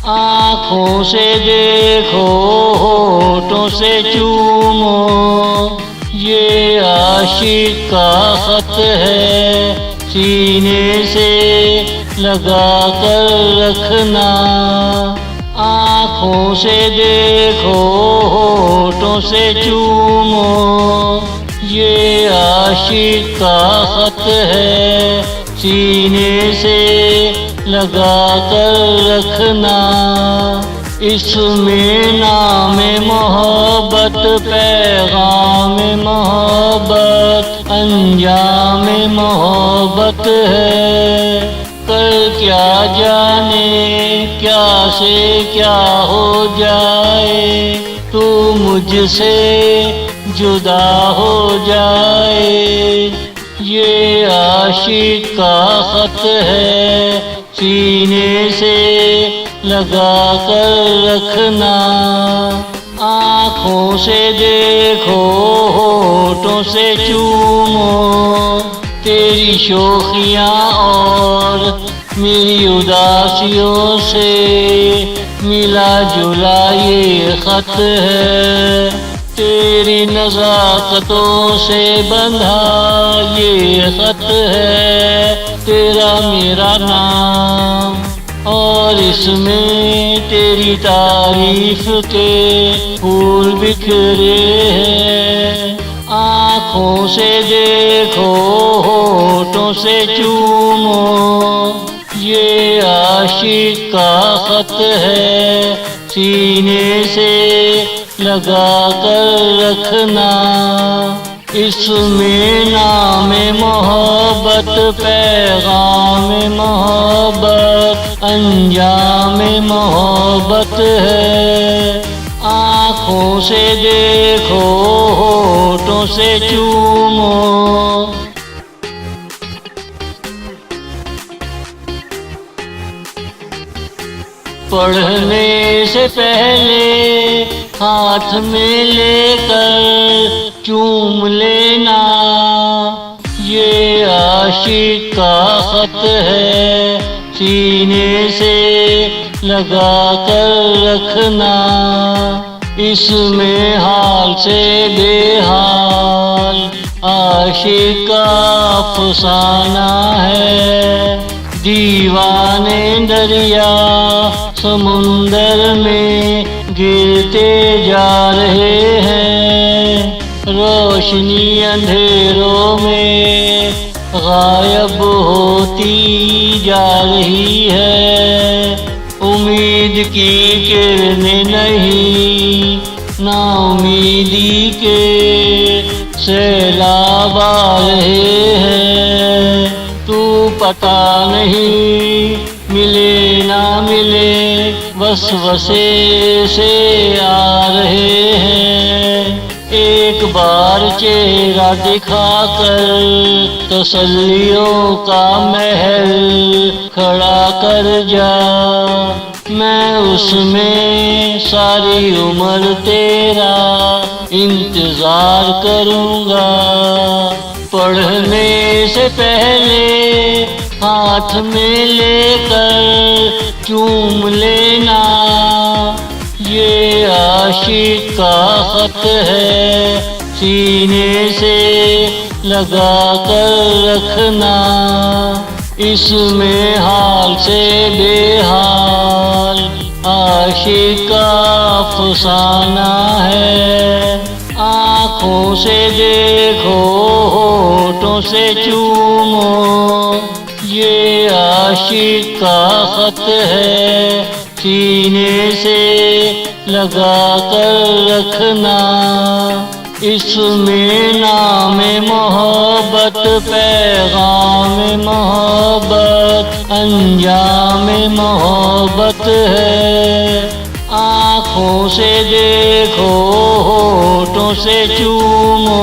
आँखों से देखो होठों से चूमो, ये आशिक का खत है, सीने से लगा कर रखना। आँखों से देखो होठों से चूमो, ये आशिक का खत है, सीने से लगा कर रखना। इसमें नाम मोहब्बत, पैगाम मोहब्बत, अंजाम मोहब्बत है। कर क्या जाने क्या से क्या हो जाए, तू मुझसे जुदा हो जाए। ये आशिक का खत है, सीने से लगा कर रखना। आँखों से देखो होठों से चूमो, तेरी शोखियाँ और मेरी उदासियों से मिला जुला ये खत है। तेरी नज़ाकतों से बंधा ये खत है, तेरा मेरा नाम और इसमें तेरी तारीफ के फूल बिखरे हैं। आँखों से देखो होठों से चूमो, ये आशिक का खत है, सीने से लगा कर रखना। इसमें नाम मोहब्बत, पैगाम मोहब्बत, अंजाम मोहब्बत है। आँखों से देखो होठों से चूमो, पढ़ने से पहले हाथ में लेकर चूम लेना, ये आशिक का खत है, सीने से लगा कर रखना। इसमें हाल से बेहाल आशिक का अफसाना है। दीवाने दरिया समुंदर में गिरते जा रहे हैं, रोशनी अंधेरों में गायब होती जा रही है। उम्मीद की किरणें नहीं, नाउमीदी के सैलाब आ रहे हैं। तू पता नहीं मिले ना मिले, वसवसे से आ रहे हैं। एक बार चेहरा दिखाकर तसल्लियों का महल खड़ा कर जा, मैं उसमें सारी उम्र तेरा इंतजार करूँगा। पढ़ने से पहले हाथ में लेकर चूम लेना, ये आशिक का खत है, सीने से लगा कर रखना। इसमें हाल से बेहाल आशिक का अफसाना है। आँखों से देखो होठों से चूमो, ये आशिक का खत है, सीने से लगा कर रखना। इसमें नाम मोहब्बत, पैगाम मोहब्बत, अंजाम मोहब्बत है। आँखों से देखो होठों से चूमो,